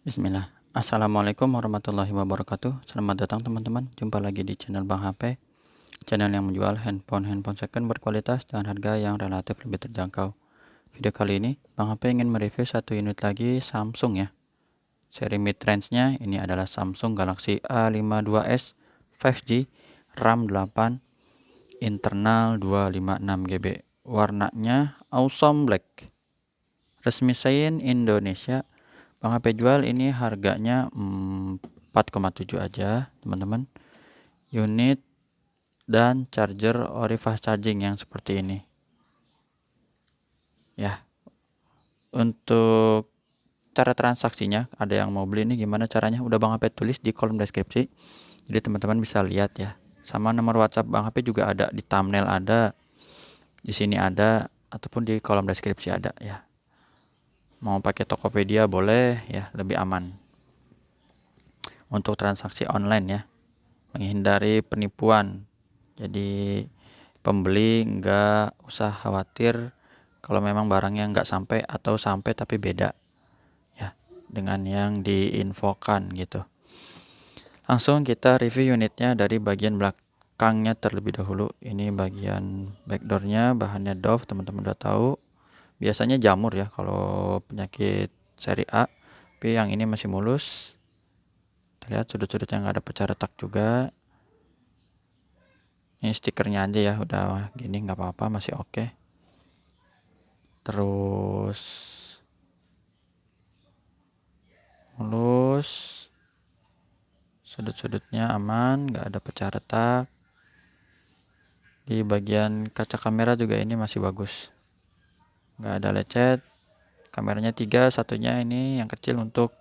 Bismillah. Assalamualaikum warahmatullahi wabarakatuh. Selamat datang teman-teman. Jumpa lagi di channel Bang HP. Channel yang menjual handphone second berkualitas dengan harga yang relatif lebih terjangkau. Video kali ini Bang HP ingin mereview satu unit lagi Samsung ya. Seri mid range-nya ini adalah Samsung Galaxy A52s 5G, RAM 8, internal 256 GB. Warnanya awesome black. Resmi Shine Indonesia. Bang HP jual ini harganya 4,7 aja teman-teman. Unit dan charger ori fast charging yang seperti ini ya. Untuk cara transaksinya, ada yang mau beli ini gimana caranya, udah Bang HP tulis di kolom deskripsi, jadi teman-teman bisa lihat ya. Sama nomor WhatsApp Bang HP juga ada di thumbnail, ada di sini, ada ataupun di kolom deskripsi ada ya. Mau pakai Tokopedia boleh ya, lebih aman untuk transaksi online ya, menghindari penipuan. Jadi pembeli nggak usah khawatir kalau memang barangnya nggak sampai atau sampai tapi beda ya dengan yang diinfokan gitu. Langsung kita review unitnya dari bagian belakangnya terlebih dahulu. Ini bagian backdoornya, bahannya Dove, teman-teman udah tahu. Biasanya jamur ya kalau penyakit seri A, tapi yang ini masih mulus. Kita lihat sudut-sudutnya nggak ada pecah retak juga. Ini stikernya aja ya, udah gini nggak apa-apa, masih oke. Terus mulus, sudut-sudutnya aman, nggak ada pecah retak. Di bagian kaca kamera juga ini masih bagus, nggak ada lecet. Kameranya 3, satunya ini yang kecil untuk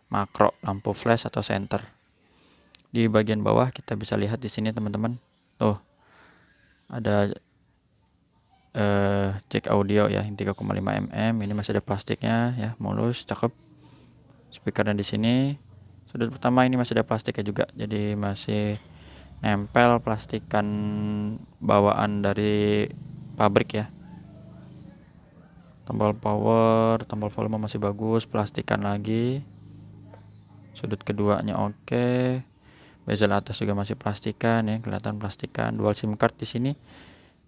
makro, lampu flash atau center. Di bagian bawah kita bisa lihat di sini teman-teman, ada jack audio ya, yang 3,5 mm. Ini masih ada plastiknya ya, mulus, cakep. Speakernya di sini. Sudut pertama ini masih ada plastiknya juga, jadi masih nempel plastikan bawaan dari pabrik ya. Tombol power, tombol volume masih bagus, plastikan lagi. Sudut keduanya oke. Bezel atas juga masih plastikan ya, kelihatan plastikan. Dual SIM card di sini,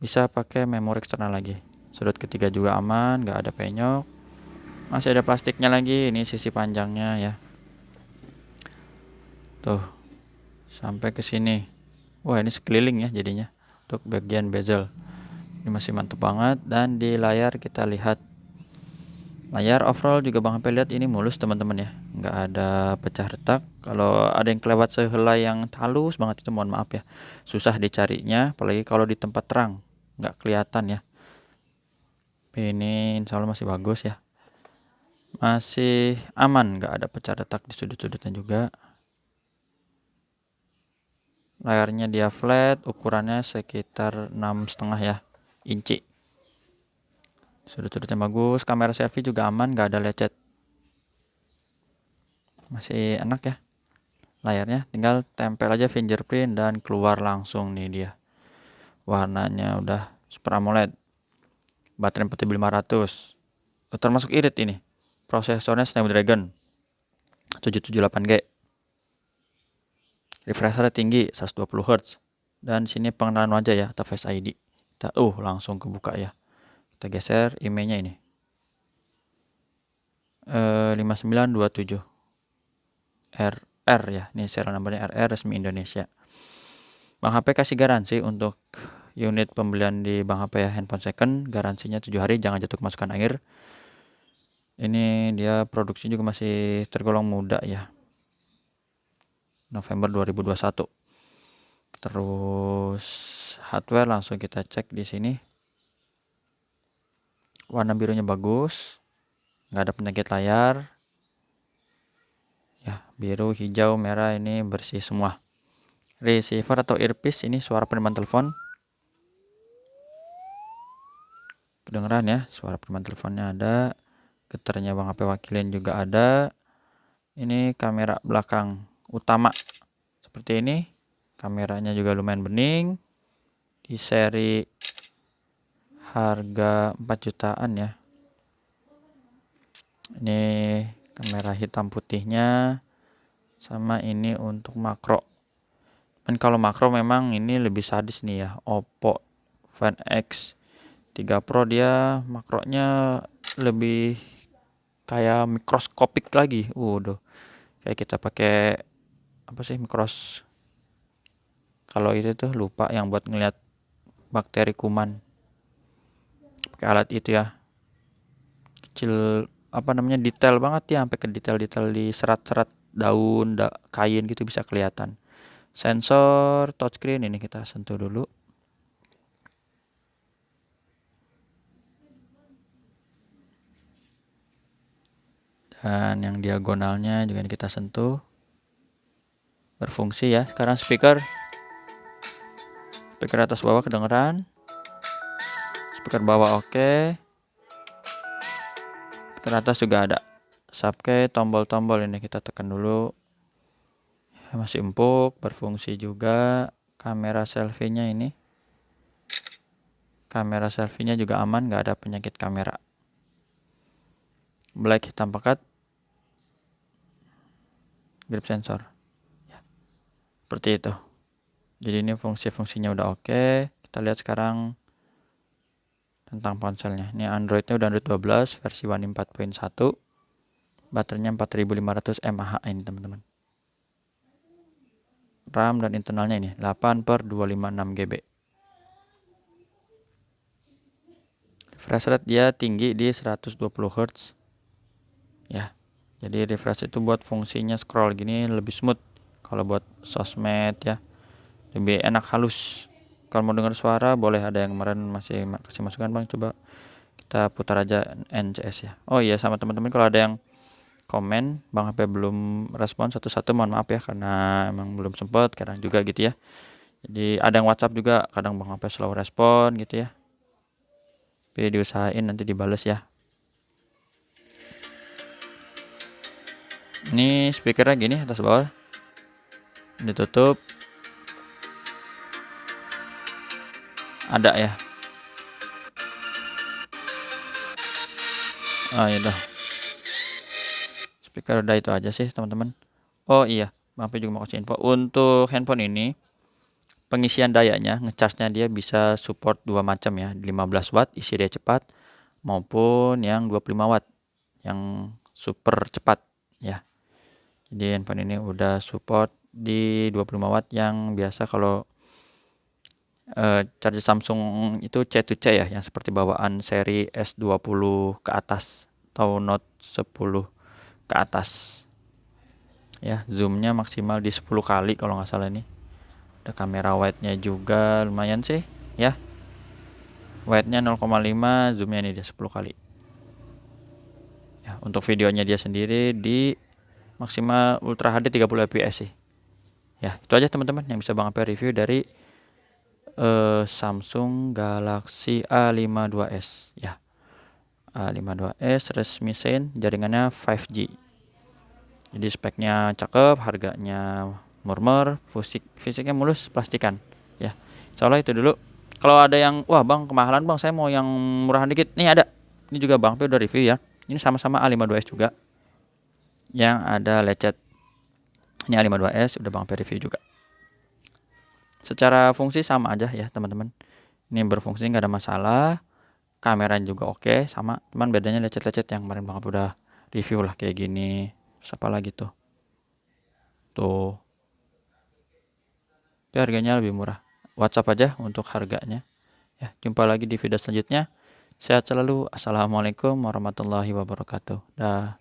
bisa pakai memori eksternal lagi. Sudut ketiga juga aman, nggak ada penyok. Masih ada plastiknya lagi, ini sisi panjangnya ya. Tuh, sampai ke sini. Wah, ini sekeliling ya jadinya untuk bagian bezel. Ini masih mantap banget. Dan di layar kita lihat, layar overall juga Bang HP lihat ini mulus teman-teman ya, nggak ada pecah retak. Kalau ada yang kelewat sehelai yang halus banget itu mohon maaf ya, susah dicarinya, apalagi kalau di tempat terang nggak kelihatan ya. Ini insya Allah masih bagus ya, masih aman, nggak ada pecah retak di sudut-sudutnya juga. Layarnya dia flat, ukurannya sekitar 6,5 ya inci. Sudut-sudutnya bagus, kamera selfie juga aman, nggak ada lecet, masih enak ya. Layarnya tinggal tempel aja fingerprint dan keluar langsung nih dia. Warnanya udah Super AMOLED. Baterai 4500. Termasuk irit ini. Prosesornya Snapdragon 778G. Refresh rate tinggi 120 Hz. Dan sini pengenalan wajah ya atau Face ID. Kita langsung kebuka ya. Kita geser emailnya ini. 5927 RR ya. Ini serial numbernya RR, resmi Indonesia. Bang HP kasih garansi untuk unit pembelian di Bang HP ya, handphone second, garansinya 7 hari, jangan jatuh kemasukan air. Ini dia produksi juga masih tergolong muda ya, November 2021. Terus hardware langsung kita cek di sini. Warna birunya bagus, nggak ada penyakit layar ya, biru, hijau, merah ini bersih semua. Receiver atau earpiece, ini suara penerimaan telepon, kedengeran ya, suara penerimaan teleponnya ada. Getarnya Bang HP wakilin juga ada. Ini kamera belakang utama seperti ini. Kameranya juga lumayan bening. Di seri harga 4 jutaan ya. Ini kamera hitam putihnya, sama ini untuk makro. Dan kalau makro memang ini lebih sadis nih ya, Oppo Find X 3 Pro dia makronya lebih kayak mikroskopik lagi. Waduh, kayak kita pakai apa sih kalau itu tuh lupa yang buat ngeliat bakteri kuman. Pakai alat itu ya. Kecil detail banget ya, sampai ke detail-detail di serat-serat daun, kain gitu bisa kelihatan. Sensor touchscreen ini kita sentuh dulu. Dan yang diagonalnya juga kita sentuh. Berfungsi ya. Sekarang speaker atas bawah kedengeran. Speaker bawah oke. Speaker atas juga ada. Subkey, tombol-tombol ini kita tekan dulu. Masih empuk, berfungsi juga. Kamera selfie-nya ini. Kamera selfie-nya juga aman, nggak ada penyakit kamera. Black hitam pekat. Grip sensor. Ya. Seperti itu. Jadi ini fungsi-fungsinya udah oke. Kita lihat sekarang tentang ponselnya. Ini Androidnya udah Android 12 versi One 4.1. Baterainya 4500 mAh ini teman-teman. RAM dan internalnya ini 8/256 GB. Refresh rate dia tinggi di 120 Hz. Ya. Jadi refresh itu buat fungsinya scroll gini lebih smooth. Kalau buat sosmed ya lebih enak halus. Kalau mau dengar suara boleh, ada yang kemarin masih kasih masukan bang, coba kita putar aja NCS ya. Oh iya, sama teman-teman kalau ada yang komen bang HP belum respon satu-satu, mohon maaf ya karena emang belum sempet, kadang juga gitu ya. Jadi ada yang WhatsApp juga kadang bang HP slow respon gitu ya. Tapi diusahain nanti dibales ya. Ini speakernya gini atas bawah ditutup, ada ya. Oh ya udah, speaker udah itu aja sih teman-teman. Oh iya, Bang P juga mau kasih info untuk handphone ini. Pengisian dayanya, ngecasnya dia bisa support dua macam ya, 15 watt isi daya cepat maupun yang 25 watt yang super cepat ya. Jadi handphone ini udah support di 25 watt yang biasa kalau charger Samsung itu C2C ya, yang seperti bawaan seri S20 ke atas atau Note 10 ke atas. Ya, zoomnya maksimal di 10 kali kalau nggak salah ini. Ada kamera wide-nya juga lumayan sih ya. Wide-nya 0,5, zoomnya ini dia 10 kali. Ya, untuk videonya dia sendiri di maksimal Ultra HD 30 fps sih. Ya, itu aja teman-teman yang bisa Bang Ape review dari Samsung Galaxy A52s ya. A52s resmi Sein, jaringannya 5G. Jadi speknya cakep, harganya murmur, fisiknya mulus, plastikan ya. Insyaallah itu dulu. Kalau ada yang wah bang kemahalan bang, saya mau yang murahan dikit, nih ada. Ini juga Bang P udah review ya. Ini sama-sama A52s juga, yang ada lecet. Ini A52s udah Bang P review juga. Secara fungsi sama aja ya teman-teman. Ini berfungsi nggak ada masalah. Kameranya juga oke, sama. Cuman bedanya lecet-lecet yang kemarin Bang P udah review lah kayak gini. Siapa lagi tuh? Tuh. Tapi harganya lebih murah. WhatsApp aja untuk harganya. Ya, jumpa lagi di video selanjutnya. Sehat selalu. Assalamualaikum warahmatullahi wabarakatuh. Dah.